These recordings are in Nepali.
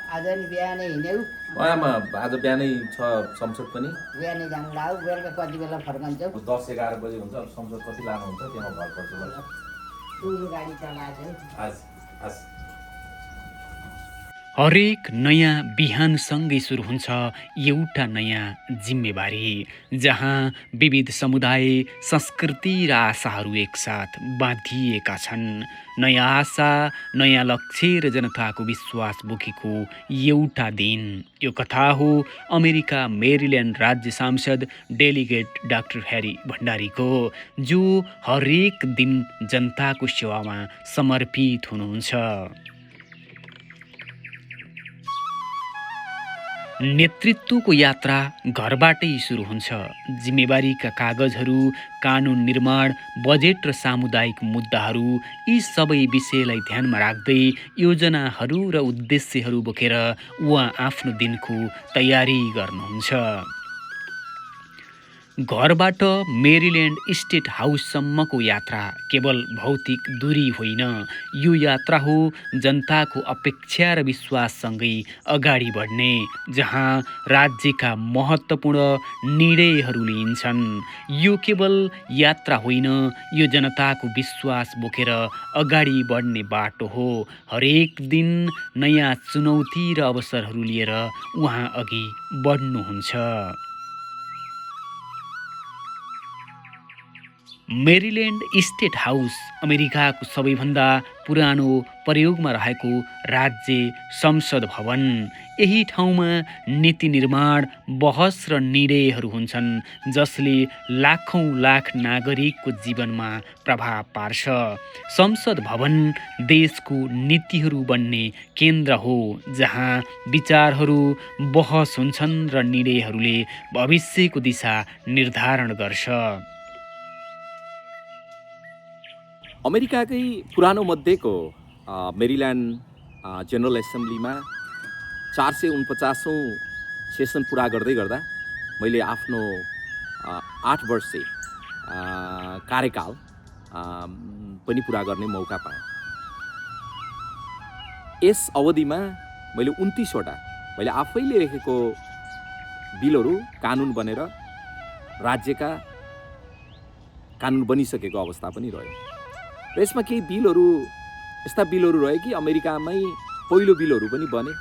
आज नि बिहानै हिँड्यौ उहाँमा आज बिहानै छ संसद पनि बिहानै जानु लाग्यो बेलुका कति बेला फर्कन्छौ 10-11 बजे हुन्छ संसद कति लामो हुन्छ त्यहाँ भर पर्छ ठुलो गाडी चलाएको आज आज हरेक नयाँ बिहानसँगै सुरु हुन्छ एउटा नयाँ जिम्मेवारी, जहाँ विविध समुदाय, संस्कृति र आशाहरू एकसाथ बाँधिएका छन्। नयाँ आशा, नयाँ लक्ष्य र जनताको विश्वास बोकेको एउटा दिन। यो कथा हो अमेरिका मेरील्यान्ड राज्य सांसद डेलिगेट डाक्टर ह्यारी भण्डारीको, जो हरेक दिन जनताको सेवामा समर्पित हुनुहुन्छ। नेतृत्वको यात्रा घरबाटै सुरु हुन्छ। जिम्मेवारीका कागजहरू, कानुन निर्माण, बजेट र सामुदायिक मुद्दाहरू, यी सबै विषयलाई ध्यानमा राख्दै योजनाहरू र उद्देश्यहरू बोकेर उहाँ आफ्नो दिनको तयारी गर्नुहुन्छ। घरबाट मेरील्यान्ड स्टेट हाउससम्मको यात्रा केवल भौतिक दूरी होइन, यो यात्रा हो जनताको अपेक्षा र विश्वाससँगै अगाडि बढ्ने, जहाँ राज्यका महत्त्वपूर्ण निर्णयहरू लिइन्छन्। यो केवल यात्रा होइन, यो जनताको विश्वास बोकेर अगाडि बढ्ने बाटो हो। हरेक दिन नयाँ चुनौती र अवसरहरू लिएर उहाँ अघि बढ्नुहुन्छ। मेरील्यान्ड स्टेट हाउस अमेरिकाको सबैभन्दा पुरानो प्रयोगमा रहेको राज्य संसद भवन। यही ठाउँमा नीति निर्माण, बहस र निर्णयहरू हुन्छन्, जसले लाखौं लाख नागरिकको जीवनमा प्रभाव पार्छ। संसद भवन देशको नीतिहरू बन्ने केन्द्र हो, जहाँ विचारहरू बहस हुन्छन् र निर्णयहरूले भविष्यको दिशा निर्धारण गर्छ। अमेरिकाकै पुरानो मध्येको मेरील्यान्ड जेनरल एसेम्ब्लीमा 449औं सेसन पुरा गर्दै गर्दा मैले आफ्नो 8 वर्षे कार्यकाल पनि पुरा गर्ने मौका पाएँ। यस अवधिमा मैले 29वटा मैले आफैले लेखेको बिलहरू कानुन बनेर राज्यका कानुन बनिसकेको अवस्था पनि रह्यो। र यसमा केही बिलहरू यस्ता बिलहरू रहे कि अमेरिकामै पहिलो बिलहरू पनि बने।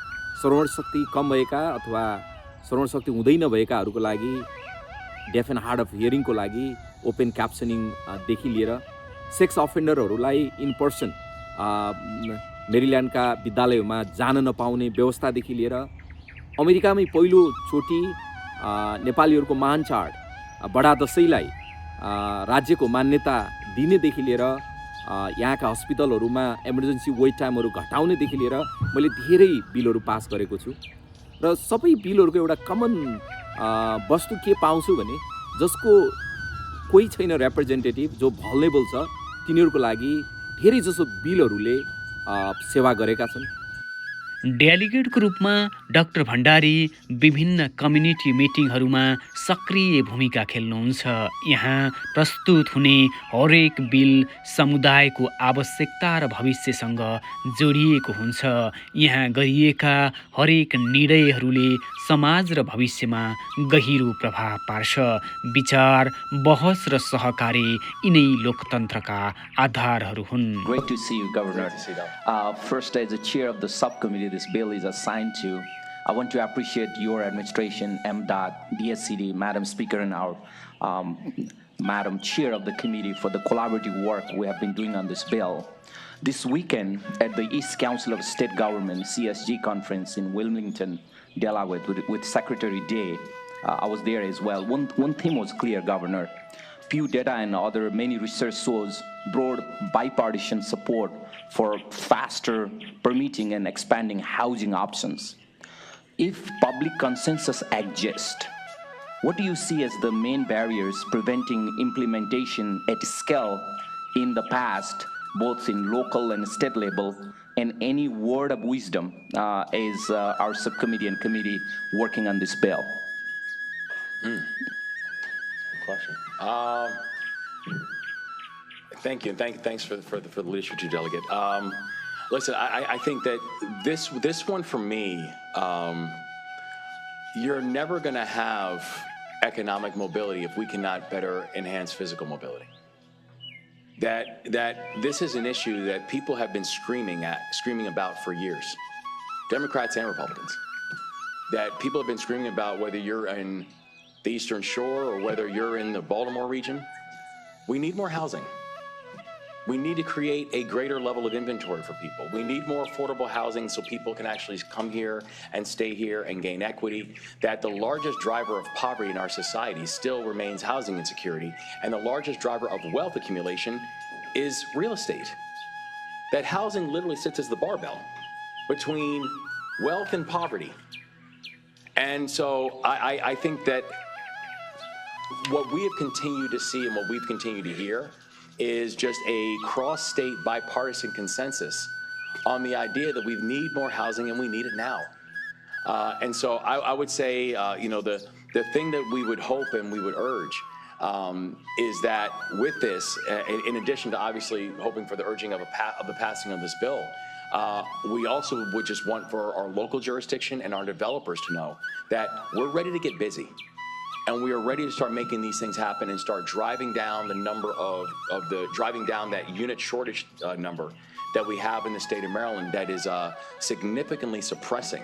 श्रवण शक्ति कम भएका अथवा श्रवण शक्ति हुँदै नभएकाहरूको लागि डेफ एन्ड हार्ड अफ हियरिङको लागि ओपन क्याप्सनिङदेखि लिएर सेक्स अफेन्डरहरूलाई इन पर्सन मेरील्यान्डका विद्यालयमा जान नपाउने व्यवस्थादेखि लिएर अमेरिकामै पहिलोचोटि नेपालीहरूको महान चाड बडा दशैंलाई राज्यको मान्यता दिनेदेखि लिएर यहाँका हस्पिटलहरूमा इमर्जेन्सी वेट टाइमहरू घटाउनेदेखि लिएर मैले धेरै बिलहरू पास गरेको छु। र सबै बिलहरूको एउटा कमन वस्तु के पाउँछु भने जसको कोही छैन रिप्रेजेन्टेटिभ जो भल्नेबल छ, तिनीहरूको लागि धेरै जसो बिलहरूले सेवा गरेका छन्। डेलिगेटको रूपमा डाक्टर भण्डारी विभिन्न कम्युनिटी मिटिङहरूमा सक्रिय भूमिका खेल्नुहुन्छ। यहाँ प्रस्तुत हुने हरेक बिल समुदायको आवश्यकता र भविष्यसँग जोडिएको हुन्छ। यहाँ गरिएका हरेक निर्णयहरूले समाज र भविष्यमा गहिरो प्रभाव पार्छ। विचार, बहस र सहकार्य यिनै लोकतन्त्रका आधारहरू हुन्। Great to see you, Governor. First, as the chair of the subcommittee this bill is assigned to, I want to appreciate your administration, MDOT, DSCD, Madam Speaker, and our Madam Chair of the committee for the collaborative work we have been doing on this bill. This weekend at the East Council of State Government, CSG conference in Wilmington, Delaware, with Secretary Day, I was there as well. One theme was clear, Governor. Pew data and other many research shows broad bipartisan support for faster permitting and expanding housing options. If public consensus exists, what do you see as the main barriers preventing implementation at scale in the past, both in local and state level, and any word of wisdom as our subcommittee and committee working on this bill? Question. Thank you, and thanks for the leadership, Delegate. Listen, I think that this one for me, you're never going to have economic mobility if we cannot better enhance physical mobility. That this is an issue that people have been screaming about for years, Democrats and Republicans. That people have been screaming about, whether you're in the Eastern Shore or whether you're in the Baltimore region. We need more housing. We need to create a greater level of inventory for people. We need more affordable housing so people can actually come here and stay here and gain equity. That the largest driver of poverty in our society still remains housing insecurity, and the largest driver of wealth accumulation is real estate. That housing literally sits as the barbell between wealth and poverty. And so I think that what we have continued to see and what we've continued to hear is just a cross-state bipartisan consensus on the idea that we need more housing and we need it now. And so I would say, the thing that we would hope and we would urge is that with this, in addition to obviously hoping for the urging of the passing of this bill, we also would just want for our local jurisdiction and our developers to know that we're ready to get busy. And we are ready to start making these things happen and start driving down the number driving down that unit shortage number that we have in the state of Maryland that is significantly suppressing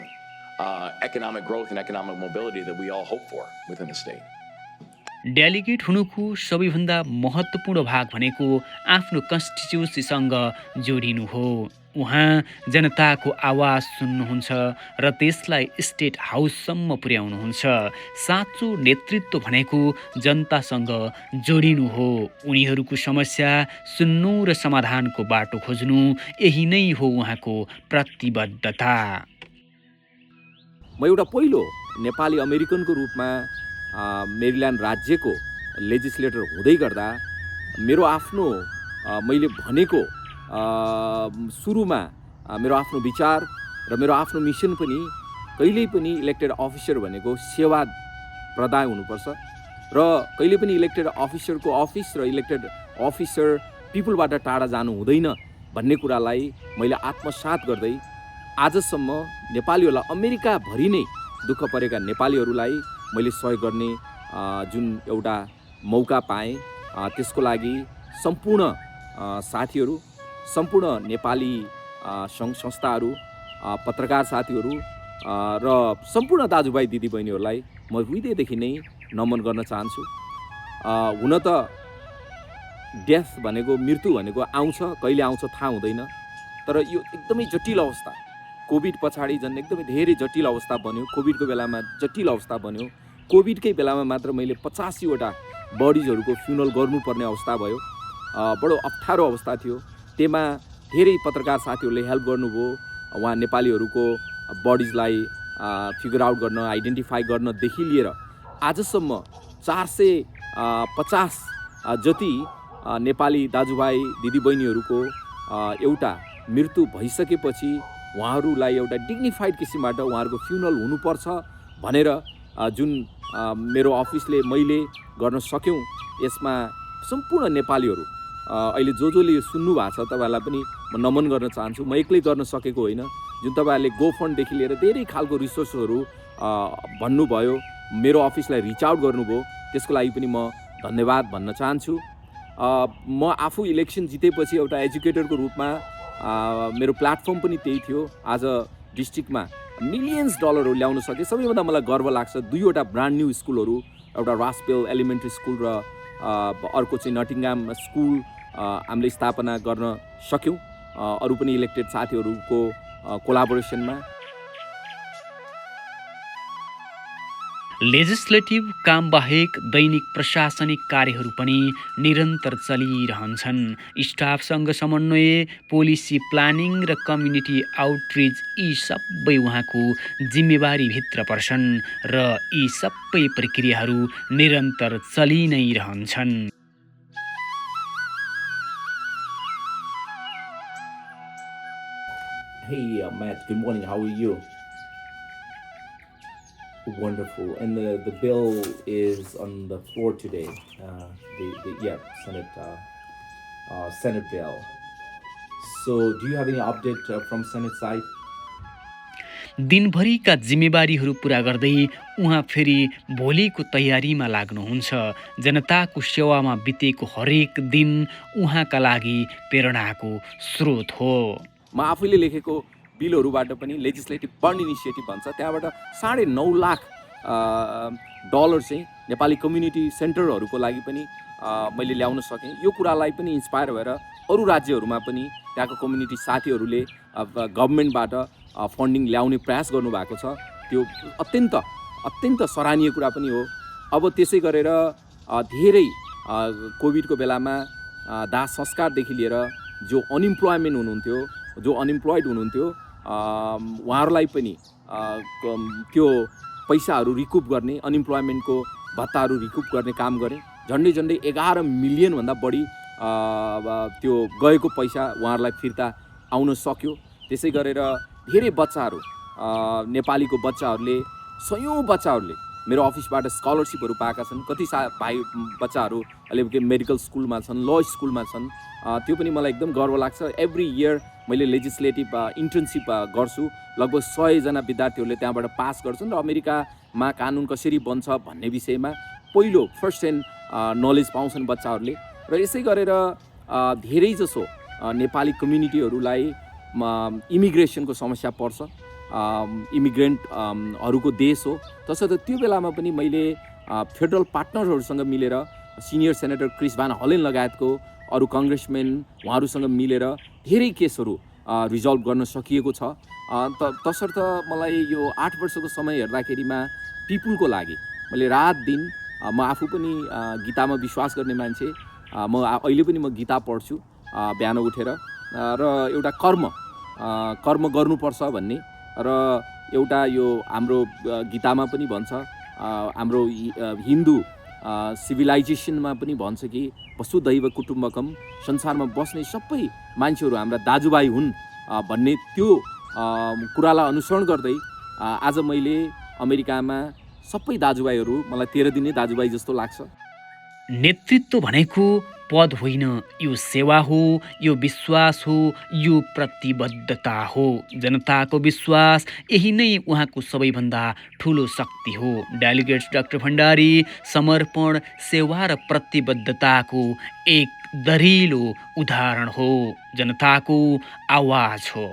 economic growth and economic mobility that we all hope for within the state. Delegate हुनुको सबैभन्दा महत्त्वपूर्ण भाग भनेको आफ्नो कन्स्टिट्युन्सीसँग जोडिनु हो। उहाँ जनताको आवाज सुन्नुहुन्छ र त्यसलाई स्टेट हाउससम्म पुर्याउनुहुन्छ। साँचो नेतृत्व भनेको जनतासँग जोडिनु हो, उनीहरूको समस्या सुन्नु र समाधानको बाटो खोज्नु, यही नै हो उहाँको प्रतिबद्धता। म एउटा पहिलो नेपाली अमेरिकनको रूपमा मेरील्यान्ड राज्यको लेजिस्लेटर हुँदै गर्दा मेरो आफ्नो मैले भनेको सुरुमा मेरो आफ्नो विचार र मेरो आफ्नो मिसन पनि कहिल्यै पनि इलेक्टेड अफिसर भनेको सेवा प्रदाय हुनुपर्छ र कहिले पनि इलेक्टेड अफिसरको अफिस र इलेक्टेड अफिसर पिपलबाट टाढा जानु हुँदैन भन्ने कुरालाई मैले आत्मसात गर्दै आजसम्म नेपालीहरूलाई अमेरिकाभरि नै दुःख परेका नेपालीहरूलाई मैले सहयोग गर्ने जुन एउटा मौका पाएँ त्यसको लागि सम्पूर्ण साथीहरू, सम्पूर्ण नेपाली सङ्घ संस्थाहरू, पत्रकार साथीहरू र सम्पूर्ण दाजुभाइ दिदीबहिनीहरूलाई म हृदयदेखि नै नमन गर्न चाहन्छु। हुन त डेथ भनेको, मृत्यु भनेको आउँछ, कहिले आउँछ थाहा हुँदैन, तर यो एकदमै जटिल अवस्था, कोभिड पछाडि झन् एकदमै धेरै जटिल अवस्था बन्यो। कोभिडको बेलामा जटिल अवस्था बन्यो। कोभिडकै बेलामा मात्र मैले 85वटा बडिजहरूको फ्युनल गर्नुपर्ने अवस्था भयो। बडो अप्ठ्यारो अवस्था थियो। त्यसमा धेरै पत्रकार साथीहरूले हेल्प गर्नुभयो। उहाँ नेपालीहरूको बडिजलाई फिगर आउट गर्न, आइडेन्टिफाई गर्नदेखि लिएर आजसम्म 450 जति नेपाली दाजुभाइ दिदीबहिनीहरूको एउटा मृत्यु भइसकेपछि उहाँहरूलाई एउटा डिग्निफाइड किसिमबाट उहाँहरूको फ्युनल हुनुपर्छ भनेर जुन मेरो अफिसले मैले गर्न सक्यौँ, यसमा सम्पूर्ण नेपालीहरू अहिले जसले यो सुन्नु भएको छ तपाईँहरूलाई पनि म नमन गर्न चाहन्छु। म एक्लै गर्न सकेको होइन, जुन तपाईँहरूले गोफन्डदेखि लिएर धेरै खालको रिसोर्सहरू भन्नुभयो, मेरो अफिसलाई रिच आउट गर्नुभयो, त्यसको लागि पनि म धन्यवाद भन्न चाहन्छु। म आफू इलेक्सन जितेपछि एउटा एजुकेटरको रूपमा मेरो प्लेटफर्म पनि त्यही थियो। आज डिस्ट्रिक्टमा मिलियन्स डलरहरू ल्याउन सके, सबैभन्दा मलाई गर्व लाग्छ। 2वटा ब्रान्ड न्यू स्कुलहरू, एउटा रास्पेल एलिमेन्ट्री स्कुल र अर्को चाहिँ नटिङहाम स्कुल हामीले स्थापना गर्न सक्यौँ, अरू पनि इलेक्टेड साथीहरूको कोलाबोरेसनमा। लेजिस्लेटिभ काम बाहेक दैनिक प्रशासनिक कार्यहरू पनि निरन्तर चलिरहन्छन्। स्टाफसँग समन्वय, पोलिसी प्लानिङ र कम्युनिटी आउटरिच यी सबै उहाँको जिम्मेवारीभित्र पर्छन् र यी सबै प्रक्रियाहरू निरन्तर चलि नै रहन्छन्। Hey Matt, good morning. How are you? Wonderful. And the bill is on the floor today. Senate bill. So, do you have any update from Senate side? दिनभरिका जिम्मेवारीहरू पुरा गर्दै उहाँ फेरि भोलिको तयारीमा लाग्नुहुन्छ। जनताको सेवामा बितेको हरेक दिन उहाँका लागि प्रेरणाको स्रोत हो। म आफैले लेखेको बिलहरूबाट पनि लेजिस्लेटिभ बन्ड इनिसिएटिभ भन्छ, त्यहाँबाट $9.5 लाख चाहिँ नेपाली कम्युनिटी सेन्टरहरूको लागि पनि मैले ल्याउन सकेँ। यो कुरालाई पनि इन्स्पायर भएर अरू राज्यहरूमा पनि त्यहाँको कम्युनिटी साथीहरूले गभर्मेन्टबाट फन्डिङ ल्याउने प्रयास गर्नुभएको छ। त्यो अत्यन्त सराहनीय कुरा पनि हो। अब त्यसै गरेर धेरै कोभिडको बेलामा दाह संस्कारदेखि लिएर जो अनइम्प्लोइड हुनुहुन्थ्यो उहाँहरूलाई पनि त्यो पैसाहरू रिकुप गर्ने, अनइम्प्लोइमेन्टको भत्ताहरू रिकुप गर्ने काम गरे। झन्डै 11 मिलियनभन्दा बढी त्यो गएको पैसा उहाँहरूलाई फिर्ता आउन सक्यो। त्यसै गरेर धेरै बच्चाहरू, नेपालीको बच्चाहरूले, सयौँ बच्चाहरूले मेरो अफिसबाट स्कलरसिपहरू पाएका छन्। कति भाइ बच्चाहरू अहिले मेडिकल स्कुलमा छन्, ल स्कुलमा छन्। त्यो पनि मलाई एकदम गर्व लाग्छ। एभ्री इयर मैले लेजिस्लेटिभ इन्टर्नसिप गर्छु। लगभग 100 जना विद्यार्थीहरूले त्यहाँबाट पास गर्छन् र अमेरिकामा कानुन कसरी बन्छ भन्ने विषयमा पहिलो फर्स्ट ह्यान्ड नलेज पाउँछन् बच्चाहरूले। र यसै गरेर धेरैजसो नेपाली कम्युनिटीहरूलाई इमिग्रेसनको समस्या पर्छ। इमिग्रेन्टहरूको देश हो। तसर्थ त्यो बेलामा पनि मैले फेडरल पार्टनरहरूसँग मिलेर सिनियर सेनेटर क्रिस भान हलेन लगायतको अरू कङ्ग्रेसम्यान उहाँहरूसँग मिलेर धेरै केसहरू रिजल्भ गर्न सकिएको छ। तसर्थ मलाई यो 8 वर्षको समय हेर्दाखेरिमा पिपुलको लागि मैले रात दिन, म आफू पनि गीतामा विश्वास गर्ने मान्छे, अहिले पनि म गीता पढ्छु बिहान उठेर। र एउटा कर्म गर्नुपर्छ भन्ने, र एउटा यो हाम्रो गीतामा पनि भन्छ, हाम्रो हिन्दू सिभिलाइजेसनमा पनि भन्छ कि वसुधैव कुटुम्बकम, संसारमा बस्ने सबै मान्छेहरू हाम्रा दाजुभाइ हुन् भन्ने त्यो कुरालाई अनुसरण गर्दै आज मैले अमेरिकामा सबै दाजुभाइहरू, मलाई 13 दिने दाजुभाइ जस्तो लाग्छ। नेतृत्व भनेको पद होइन, यो सेवा हो, यो विश्वास हो, यो प्रतिबद्धता हो। जनताको विश्वास यही नै उहाँको सबैभन्दा ठुलो शक्ति हो। डेलिगेट्स डाक्टर भण्डारी समर्पण, सेवा र प्रतिबद्धताको एक दरिलो उदाहरण हो। जनताको आवाज हो।